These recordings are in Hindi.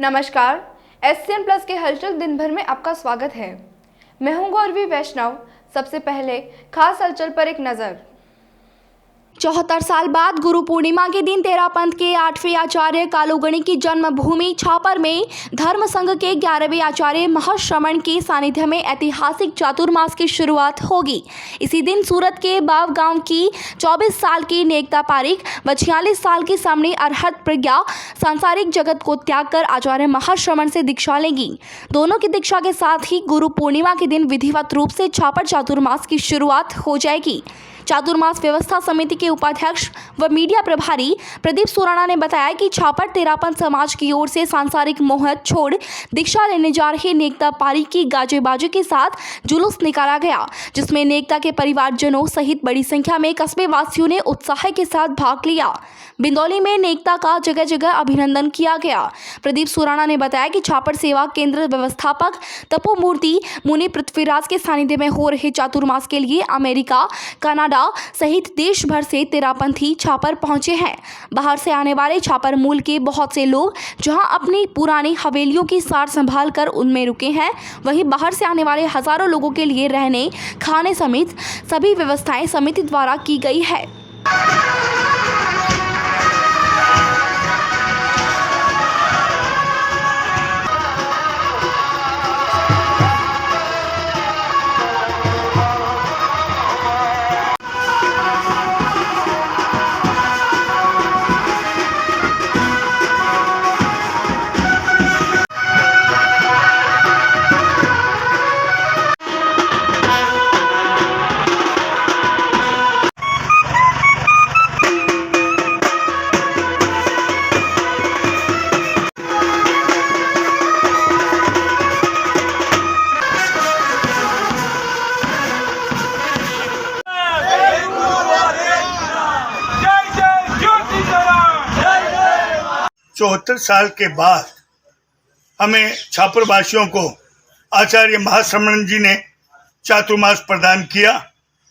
नमस्कार, SCN प्लस के हलचल दिन भर में आपका स्वागत है। मैं हूं गौरवी वैष्णव। सबसे पहले खास हलचल पर एक नज़र। 74 साल बाद गुरु पूर्णिमा के दिन तेरा पंथ के 8वें आचार्य कालूगणी की जन्मभूमि छापर में धर्म संघ के 11वें आचार्य महाश्रमण के सानिध्य में ऐतिहासिक चातुर्मास की शुरुआत होगी। इसी दिन सूरत के बाव गांव की 24 साल की नेकता पारिक व 46 साल की समणी अरहत प्रज्ञा सांसारिक जगत को त्याग कर आचार्य महाश्रमण से दीक्षा लेंगी। दोनों की दीक्षा के साथ ही गुरु पूर्णिमा के दिन विधिवत रूप से छापर चातुर्मास की शुरुआत हो जाएगी। चातुर्मास व्यवस्था समिति के उपाध्यक्ष व मीडिया प्रभारी प्रदीप सुराणा ने बताया कि छापर तेरापंथ समाज की ओर से सांसारिक मोह छोड़ दीक्षा लेने जा रहे नेकता पारिक की गाजे बाजे के साथ जुलूस निकाला गया, जिसमें नेकता के परिवारजनों सहित बड़ी संख्या में कस्बे वासियों ने उत्साह के साथ भाग लिया। बिंदौली में नेकता का जगह जगह अभिनंदन किया गया। प्रदीप सुराणा ने बताया कि छापर सेवा केंद्र व्यवस्थापक तपोमूर्ति मुनि पृथ्वीराज के सानिध्य में हो रहे चातुर्मास के लिए अमेरिका, कनाडा सहित देश भर से तेरापंथी छापर पहुंचे हैं। बाहर से आने वाले छापर मूल के बहुत से लोग जहां अपनी पुरानी हवेलियों की सार संभाल कर उनमें रुके हैं, वहीं बाहर से आने वाले हजारों लोगों के लिए रहने खाने समेत सभी व्यवस्थाएं समिति द्वारा की गई है। 74 साल के बाद हमें छापरवासियों को आचार्य महाश्रमण जी ने चातुर्मास प्रदान किया।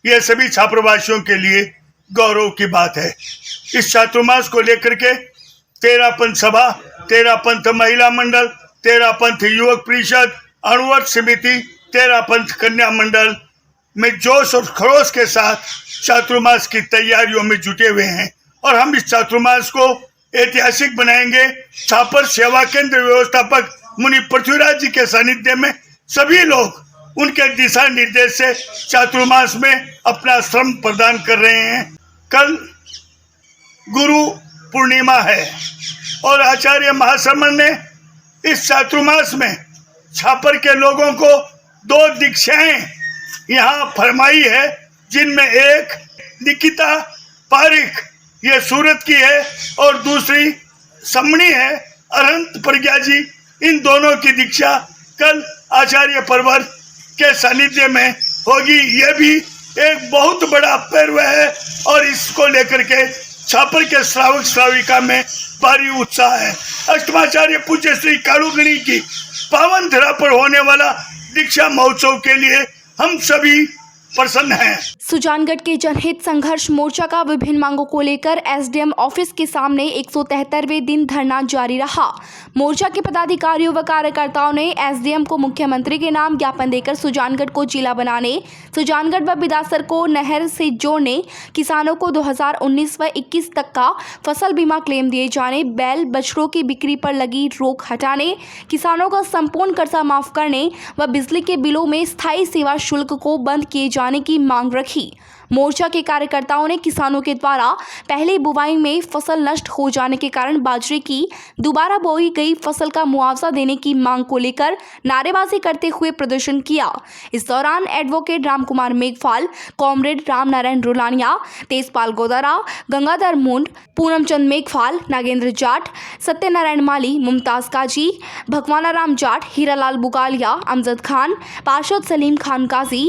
यह सभी छापरवासियों के लिए गौरव की बात है। इस चातुर्मास को लेकर के तेरापंथ सभा, तेरापंथ महिला मंडल, तेरापंथ युवक परिषद, अणुवर्त समिति, तेरापंथ कन्या मंडल में जोश और खरोश के साथ चातुर्मास की तैयारियों में जुटे हुए हैं और हम इस चातुर्मास को ऐतिहासिक बनाएंगे। छापर सेवा केंद्र व्यवस्थापक मुनि पृथ्वीराज जी के सानिध्य में सभी लोग उनके दिशा निर्देश से चातुर्मास में अपना श्रम प्रदान कर रहे हैं। कल गुरु पूर्णिमा है और आचार्य महाश्रमण ने इस चातुर्मास में छापर के लोगों को 2 दीक्षाएं यहाँ फरमाई है, जिनमें एक निकिता पारिक ये सूरत की है और दूसरी समणी है अरहत प्रज्ञा जी। इन दोनों की दीक्षा कल आचार्य परवर के सानिध्य में होगी। यह भी एक बहुत बड़ा पर्व है और इसको लेकर के छापर के श्रावक श्राविका में भारी उत्साह है। अष्टमाचार्य पूज्य श्री कालूगणी की पावन धरा पर होने वाला दीक्षा महोत्सव के लिए हम सभी प्रसन्न हैं। सुजानगढ़ के जनहित संघर्ष मोर्चा का विभिन्न मांगों को लेकर SDM ऑफिस के सामने 173वें दिन धरना जारी रहा। मोर्चा के पदाधिकारियों व कार्यकर्ताओं ने SDM को मुख्यमंत्री के नाम ज्ञापन देकर सुजानगढ़ को जिला बनाने, सुजानगढ़ व बिदासर को नहर से जोड़ने, किसानों को 2019 व 21 तक का फसल बीमा क्लेम दिए जाने, बैल बछड़ों की बिक्री पर लगी रोक हटाने, किसानों का संपूर्ण कर्जा माफ करने व बिजली के बिलों में स्थायी सेवा शुल्क को बंद किए जाने की मांग रखी। मोर्चा के कार्यकर्ताओं ने किसानों के द्वारा पहली बुवाई में फसल नष्ट हो जाने के कारण बाजरे की दोबारा बोई गई फसल का मुआवजा देने की मांग को लेकर नारेबाजी करते हुए प्रदर्शन किया। इस दौरान एडवोकेट रामकुमार मेघवाल, कॉमरेड रामनारायण रुलानिया, तेजपाल गोदारा, गंगाधर मुंड, पूनमचंद मेघवाल, नागेंद्र जाट, सत्यनारायण माली, मुमताज काजी, भगवाना राम जाट, हीरालाल बुगालिया, अमजद खान, पार्षद सलीम खान काजी,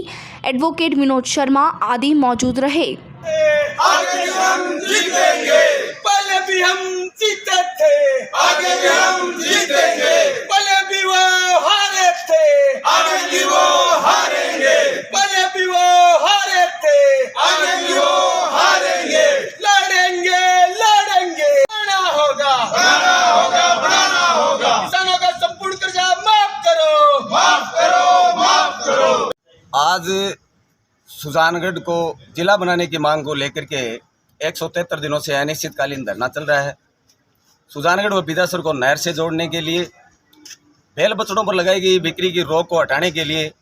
एडवोकेट विनोद शर्मा आदि मौजूद रहे। आगे भी हम जीतेंगे, पहले भी हम जीते थे, आगे भी हम जीतेंगे, पहले भी वो हारे थे, आगे भी वो हारेंगे, पहले भी वो हारे थे, आगे भी वो हारेंगे, लड़ेंगे लड़ेंगे, बनाना होगा, बनाना होगा, बनाना होगा, किसानों आज सुजानगढ़ को जिला बनाने की मांग को लेकर के 173 दिनों से अनिश्चितकालीन धरना चल रहा है। सुजानगढ़ व बिदासर को नहर से जोड़ने के लिए, बैल बछड़ों पर लगाई गई बिक्री की रोक को हटाने के लिए,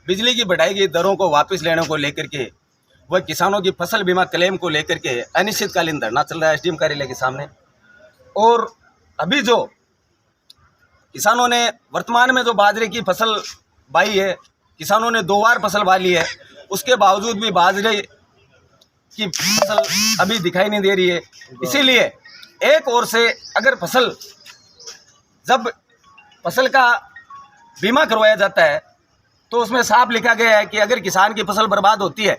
बिजली की बढ़ाई गई दरों को वापस लेने को लेकर के व किसानों की फसल बीमा क्लेम को लेकर के अनिश्चितकालीन धरना चल रहा है एसडीएम कार्यालय के सामने। और अभी जो किसानों ने वर्तमान में जो बाजरे की फसल बाई है, किसानों ने 2 बार फसल बा ली है, उसके बावजूद भी बाजरे की फसल अभी दिखाई नहीं दे रही है। इसीलिए एक ओर से अगर जब फसल का बीमा करवाया जाता है तो उसमें साफ लिखा गया है कि अगर किसान की फसल बर्बाद होती है,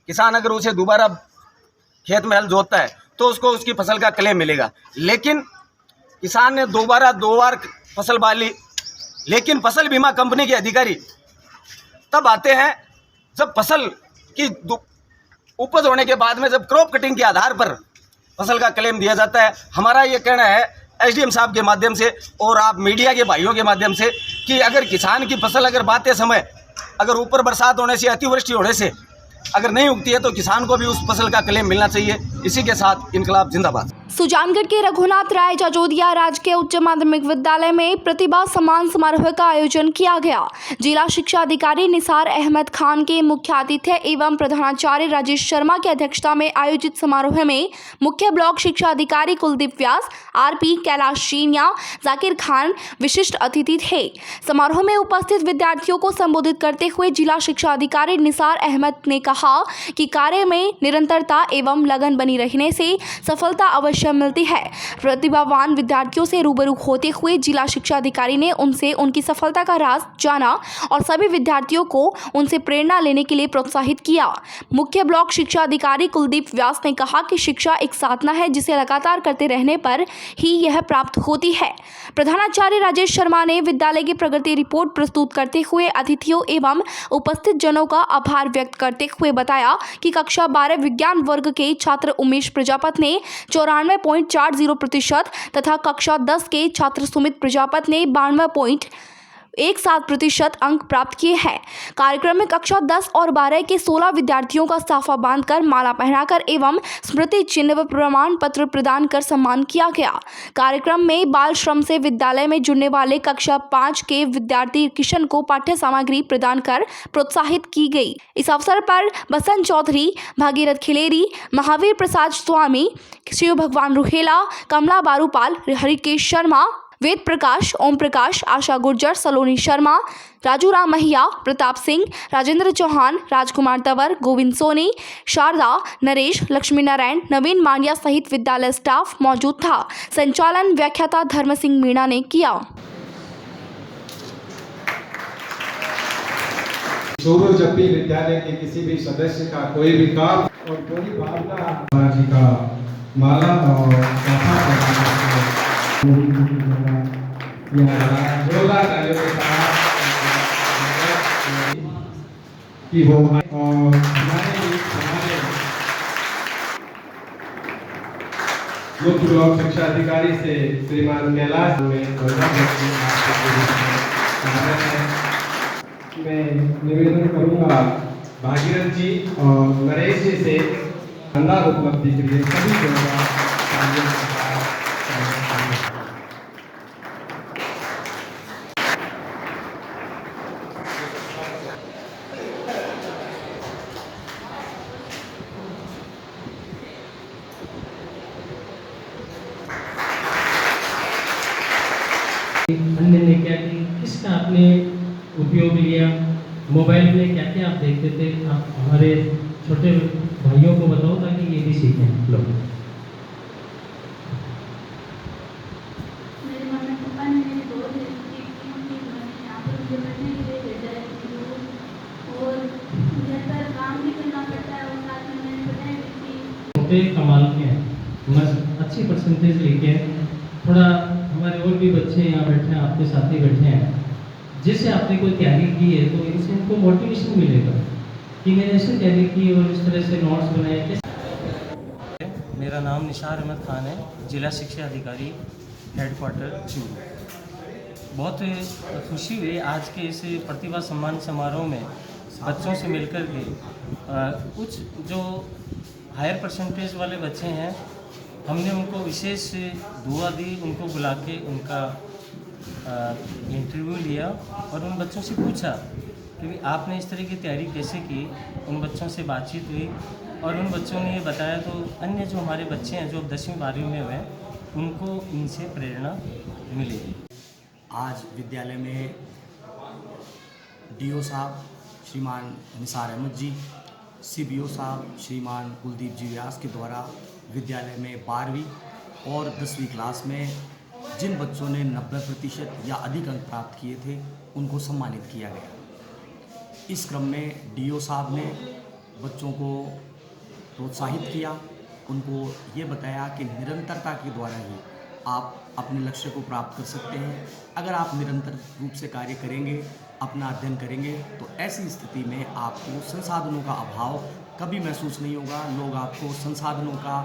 किसान अगर उसे दोबारा खेत में हल जोतता है तो उसको उसकी फसल का क्लेम मिलेगा। लेकिन किसान ने 2 बार फसल बा ली, लेकिन फसल बीमा कंपनी के अधिकारी तब आते हैं जब फसल की उपज होने के बाद में, जब क्रॉप कटिंग के आधार पर फसल का क्लेम दिया जाता है। हमारा ये कहना है एसडीएम साहब के माध्यम से और आप मीडिया के भाइयों के माध्यम से कि अगर किसान की फसल अगर बाते समय अगर ऊपर बरसात होने से, अतिवृष्टि होने से अगर नहीं उगती है तो किसान को भी उस फसल का क्लेम मिलना चाहिए। इसी के साथ इनकलाब जिंदाबाद। सुजानगढ़ के रघुनाथ राय जाजोदिया राजकीय उच्च माध्यमिक विद्यालय में प्रतिभा सम्मान समारोह का आयोजन किया गया। जिला शिक्षा अधिकारी निसार अहमद खान के मुख्य आतिथ्य एवं प्रधानाचार्य राजेश शर्मा की अध्यक्षता में आयोजित समारोह में मुख्य ब्लॉक शिक्षा अधिकारी कुलदीप व्यास, आरपी कैलाश चीनिया, जाकिर खान विशिष्ट अतिथि थे। समारोह में उपस्थित विद्यार्थियों को संबोधित करते हुए जिला शिक्षा अधिकारी निसार अहमद ने कहा कि कार्य में निरंतरता एवं लगन बनी रहने से सफलता अवश्य मिलती है। प्रतिभावान विद्यार्थियों से रूबरू होते हुए जिला शिक्षा अधिकारी ने उनसे उनकी सफलता का राज जाना और सभी विद्यार्थियों को उनसे प्रेरणा लेने के लिए प्रोत्साहित किया। मुख्य ब्लॉक शिक्षा अधिकारी कुलदीप व्यास ने कहा कि शिक्षा एक साधना है जिसे लगातार करते रहने पर ही यह प्राप्त होती है। प्रधानाचार्य राजेश शर्मा ने विद्यालय की प्रगति रिपोर्ट प्रस्तुत करते हुए अतिथियों एवं उपस्थित जनों का आभार व्यक्त करते हुए बताया कि कक्षा 12 विज्ञान वर्ग के छात्र उमेश प्रजापत ने 94.40% तथा कक्षा 10 के छात्र सुमित प्रजापत ने 92.17% अंक प्राप्त किए हैं। कार्यक्रम में कक्षा 10 और 12 के 16 विद्यार्थियों का साफा बांधकर, माला पहनाकर एवं स्मृति चिन्ह व प्रमाण पत्र प्रदान कर सम्मान किया गया। कार्यक्रम में बाल श्रम से विद्यालय में जुड़ने वाले कक्षा 5 के विद्यार्थी किशन को पाठ्य सामग्री प्रदान कर प्रोत्साहित की गई। इस अवसर पर बसंत चौधरी, भागीरथ खिलेरी, महावीर प्रसाद स्वामी, शिव भगवान रुहेला, कमला बारूपाल, हरिकेश शर्मा, वेद प्रकाश, ओम प्रकाश, आशा गुर्जर, सलोनी शर्मा, राजू राम महिया, प्रताप सिंह, राजेंद्र चौहान, राजकुमार तंवर, गोविंद सोनी, शारदा, नरेश, लक्ष्मी नारायण, नवीन मांडिया सहित विद्यालय स्टाफ मौजूद था। संचालन व्याख्याता धर्म सिंह मीणा ने किया। जब भी विद्यालय के किसी भी सदस्य का कोई भी काम और कोई भावना जी का माला और कि वो और हमारे मुख्य ब्लॉक शिक्षा अधिकारी से श्रीमान कैलाश मैं निवेदन करूंगा भागीरथ जी और नरेश जी से शानदार उपलब्धि के लिए सभी को अन्य ने क्या किसका आपने उपयोग लिया, मोबाइल में क्या क्या आप देखते थे, आप हमारे छोटे भाइयों को बताओ ताकि ये भी सीखें लोग। मेरे मम्मी पापा ने मेरी बहुत हेल्प की क्योंकि मैंने यहाँ पर मुझे बैठने के लिए भेजा है और घर पर काम भी करना पड़ता है और साथ में मैंने पढ़ाई भी की। छोटे कमाल के हैं, मस्त अच्छी परसेंटेज लेके थोड़ा हमारे और भी बच्चे यहाँ बैठे हैं, आपके साथ ही बैठे हैं, जिससे आपने कोई तैयारी की है तो इनसे इनको मोटिवेशन मिलेगा कि मैंने ऐसे तैयारी की और इस तरह से नोट्स बनाए। मेरा नाम निसार अहमद खान है, जिला शिक्षा अधिकारी हेडक्वार्टर चूरू। बहुत खुशी हुई आज के इस प्रतिभा सम्मान समारोह में बच्चों से मिलकर के कुछ जो हायर परसेंटेज वाले बच्चे हैं, हमने उनको विशेष दुआ दी, उनको बुला के उनका इंटरव्यू लिया और उन बच्चों से पूछा कि भाई आपने इस तरह की तैयारी कैसे की। उन बच्चों से बातचीत हुई और उन बच्चों ने ये बताया, तो अन्य जो हमारे बच्चे हैं जो 10वीं 12वीं में हुए उनको इनसे प्रेरणा मिलेगी। आज विद्यालय में डीओ साहब श्रीमान निसार अहमद जी, सीबीओ साहब श्रीमान कुलदीप जी व्यास के द्वारा विद्यालय में 12वीं और 10वीं क्लास में जिन बच्चों ने 90% या अधिक अंक प्राप्त किए थे उनको सम्मानित किया गया। इस क्रम में डीओ साहब ने बच्चों को प्रोत्साहित किया, उनको ये बताया कि निरंतरता के द्वारा ही आप अपने लक्ष्य को प्राप्त कर सकते हैं। अगर आप निरंतर रूप से कार्य करेंगे, अपना अध्ययन करेंगे, तो ऐसी स्थिति में आपको संसाधनों का अभाव कभी महसूस नहीं होगा। लोग आपको संसाधनों का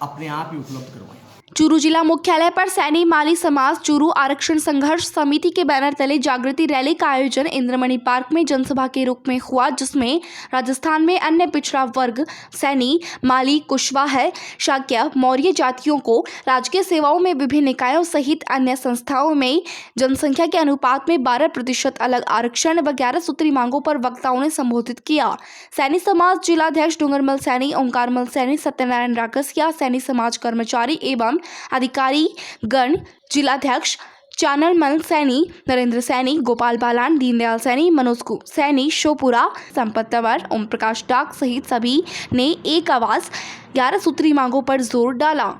अपने आप ही उपलब्ध करवाएंगे। चूरू जिला मुख्यालय पर सैनी माली समाज चूरू आरक्षण संघर्ष समिति के बैनर तले जागृति रैली का आयोजन इंद्रमणि पार्क में जनसभा के रूप में हुआ, जिसमें राजस्थान में अन्य पिछड़ा वर्ग सैनी माली कुशवाहा शाक्य मौर्य जातियों को राजकीय सेवाओं में विभिन्न निकायों सहित अन्य संस्थाओं में जनसंख्या के अनुपात में 12% अलग आरक्षण व 11 सूत्री मांगों पर वक्ताओं ने संबोधित किया। सैनी समाज जिलाध्यक्ष डूंगरमल सैनी, ओंकारमल सैनी, सत्यनारायण राकसिया, सैनी समाज कर्मचारी एवं अधिकारी गण, जिलाध्यक्ष चानलमल सैनी, नरेंद्र सैनी, गोपाल बालान, दीनदयाल सैनी, मनोज सैनी, शोपुरा, संपत तंवर, ओम प्रकाश डाक सहित सभी ने एक आवाज 11 सूत्री मांगों पर जोर डाला।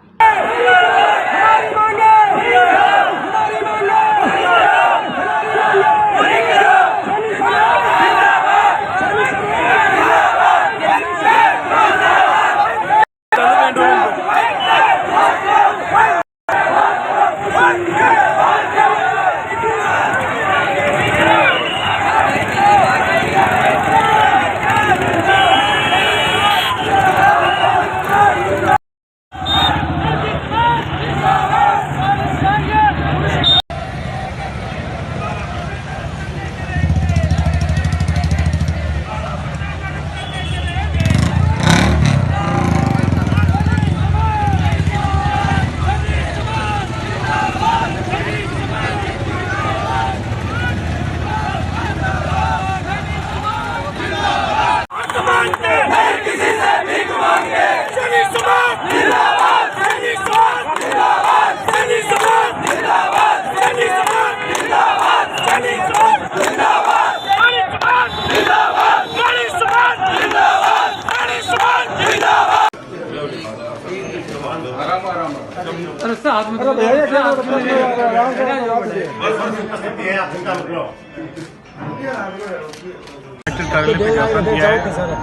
करने पे ज्ञापन दिया है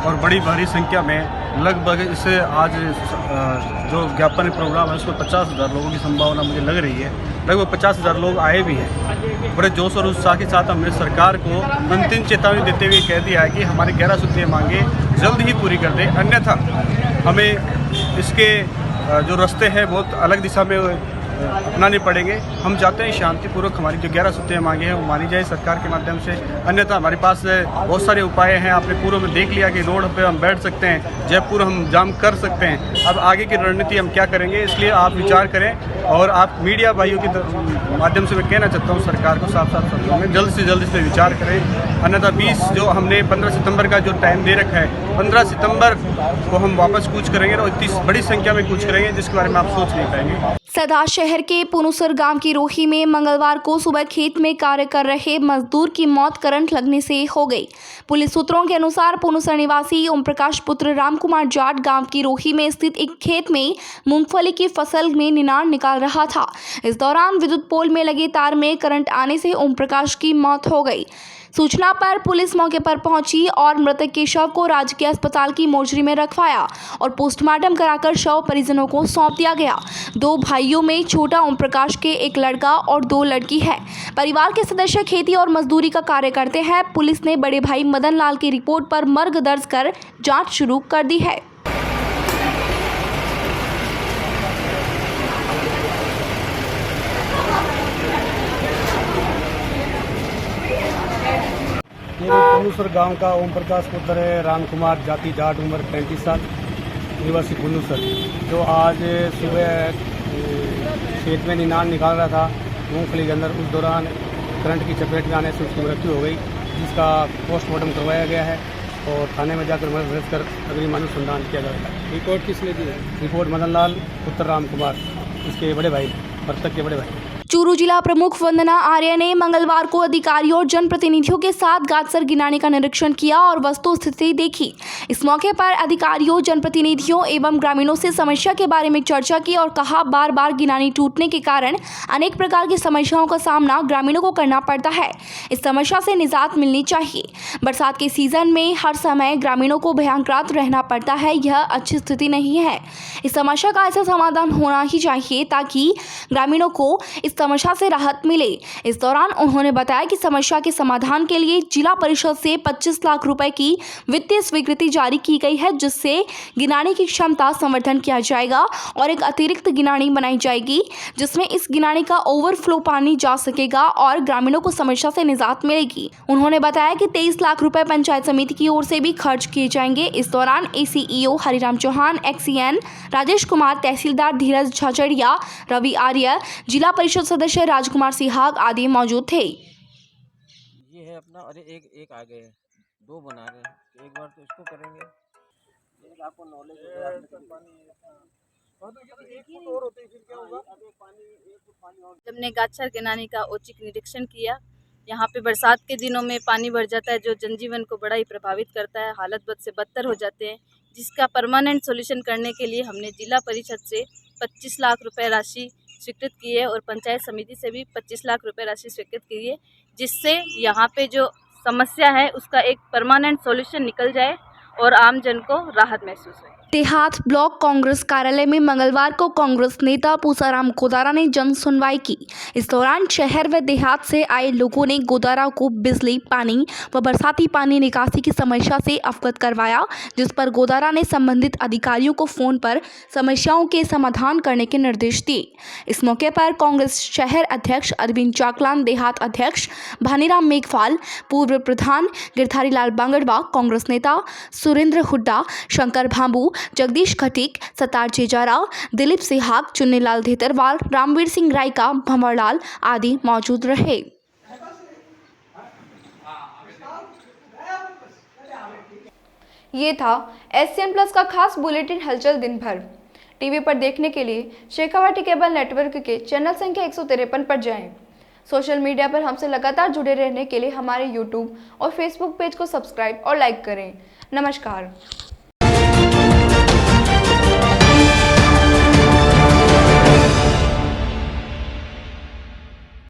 और बड़ी भारी संख्या में लगभग इससे आज जो ज्ञापन प्रोग्राम है उसको 50,000 लोगों की संभावना मुझे लग रही है। लगभग 50,000 लोग आए भी हैं। बड़े जोश और उत्साह के साथ हमने सरकार को अंतिम चेतावनी देते हुए कह दिया है कि हमारी 11 सूत्रीय मांगे जल्द ही पूरी कर दें, अन्यथा हमें इसके जो रास्ते हैं बहुत अलग दिशा में अपनाने पड़ेंगे। हम चाहते हैं शांतिपूर्वक हमारी जो 11 सूत्रीय मांगे हैं वो मानी जाए सरकार के माध्यम से, अन्यथा हमारे पास बहुत सारे उपाय हैं। आपने पूर्व में देख लिया कि रोड पे हम बैठ सकते हैं, जयपुर हम जाम कर सकते हैं। अब आगे की रणनीति हम क्या करेंगे, इसलिए आप विचार करें और आप मीडिया भाइयों के माध्यम से मैं कहना चाहता हूँ सरकार को साफ शब्दों में जल्द से जल्द इस पर विचार करें, अन्यथा 20 जो हमने 15 सितंबर का जो टाइम दे रखा है 15 सितंबर को हम वापस कूच करेंगे और इतनी बड़ी संख्या में कूच करेंगे जिसके बारे में आप सोच नहीं पाएंगे। सदा शहर के पुनुसर गांव की रोही में मंगलवार को सुबह खेत में कार्य कर रहे मजदूर की मौत करंट लगने से हो गई। पुलिस सूत्रों के अनुसार पुनुसर निवासी ओम प्रकाश पुत्र रामकुमार जाट गांव की रोही में स्थित एक खेत में मूंगफली की फसल में निनाण निकाल रहा था। इस दौरान विद्युत पोल में लगे तार में करंट आने से ओम प्रकाश की मौत हो गई। सूचना पर पुलिस मौके पर पहुंची और मृतक के शव को राजकीय अस्पताल की मोर्चरी में रखवाया और पोस्टमार्टम कराकर शव परिजनों को सौंप दिया गया। 2 भाइयों में छोटा ओम प्रकाश के एक लड़का और 2 लड़की है। परिवार के सदस्य खेती और मजदूरी का कार्य करते हैं। पुलिस ने बड़े भाई मदन लाल की रिपोर्ट पर मर्ग दर्ज कर जांच शुरू कर दी है। ये बुल्लूसर गांव का ओम प्रकाश पुत्र है राम कुमार, जाति जाट, उम्र 35 साल, निवासी बुल्लूसर, जो आज सुबह खेत में निनान निकाल रहा था मूंगफली के अंदर। उस दौरान करंट की चपेट में आने से उसकी मृत्यु हो गई, जिसका पोस्टमार्टम करवाया गया है और थाने में जाकर मदद भेज कर अग्रिम अनुसंधान किया जाएगा। रिपोर्ट किसने दी है? रिपोर्ट मदन लाल पुत्र राम कुमार, इसके बड़े भाई, मृतक के बड़े भाई। चूरू जिला प्रमुख वंदना आर्य ने मंगलवार को अधिकारियों और जनप्रतिनिधियों के साथ गादसर गिनाने का निरीक्षण किया और वस्तु स्थिति देखी। इस मौके पर अधिकारियों, जनप्रतिनिधियों एवं ग्रामीणों से समस्या के बारे में चर्चा की और कहा, बार बार गिनानी टूटने के कारण अनेक प्रकार की समस्याओं का सामना ग्रामीणों को करना पड़ता है। इस समस्या से निजात मिलनी चाहिए। बरसात के सीजन में हर समय ग्रामीणों को भयंकरात रहना पड़ता है, यह अच्छी स्थिति नहीं है। इस समस्या का ऐसा समाधान होना ही चाहिए ताकि ग्रामीणों को इस समस्या से राहत मिले। इस दौरान उन्होंने बताया कि समस्या के समाधान के लिए जिला परिषद से 25 लाख रुपए की वित्तीय स्वीकृति जारी की गई है, जिससे गिनानी की क्षमता संवर्धन किया जाएगा और एक अतिरिक्त गिनानी बनाई जाएगी, जिसमें इस गिनानी का ओवरफ्लो पानी जा सकेगा और ग्रामीणों को समस्या से निजात मिलेगी। उन्होंने बताया कि 23 लाख रुपए पंचायत समिति की ओर से भी खर्च किए जाएंगे। इस दौरान ACEO हरिराम चौहान, XCN राजेश कुमार, तहसीलदार धीरज झाचड़िया, रवि आर्य, जिला परिषद सदस्य राजकुमार सिहाग आदि मौजूद थे। ये है अपना, अरे एक आगे है, दो बना रहे हैं, एक बार तो इसको करेंगे। आपको नॉलेज हमने गादसर गिनानी का औचक निरीक्षण किया। यहाँ पे बरसात के दिनों में पानी भर जाता है, जो जनजीवन को बड़ा ही प्रभावित करता है, हालत बद से बदतर हो जाते हैं, जिसका परमानेंट सॉल्यूशन करने के लिए हमने जिला परिषद से 25 लाख रुपए राशि स्वीकृत की है और पंचायत समिति से भी 25 लाख रुपए राशि स्वीकृत की है, जिससे यहाँ पे जो समस्या है उसका एक परमानेंट सॉल्यूशन निकल जाए और आम जन को राहत महसूस हो। देहात ब्लॉक कांग्रेस कार्यालय में मंगलवार को कांग्रेस नेता पूसाराम गोदारा ने जन सुनवाई की। इस दौरान शहर व देहात से आए लोगों ने गोदारा को बिजली, पानी व बरसाती पानी निकासी की समस्या से अवगत करवाया, जिस पर गोदारा ने संबंधित अधिकारियों को फोन पर समस्याओं के समाधान करने के निर्देश दिए। इस मौके पर कांग्रेस शहर अध्यक्ष अरविंद चाकलान, देहात अध्यक्ष भानीराम मेघवाल, पूर्व प्रधान गिरधारी लाल बांगड़वा, कांग्रेस नेता सुरेंद्र हुड्डा, शंकर भांबू, जगदीश खटीक, सतार जेजारा, दिलीप सिहाग, चुन्नीलाल धेतरवाल, रामवीर सिंह रायका, भंवरलाल आदि मौजूद रहे। ये था SCN प्लस का खास बुलेटिन हलचल दिन भर। टीवी पर देखने के लिए शेखावाटी केबल नेटवर्क के चैनल संख्या 153 पर जाएं। सोशल मीडिया पर हमसे लगातार जुड़े रहने के लिए हमारे YouTube और Facebook पेज को सब्सक्राइब और लाइक करें। नमस्कार।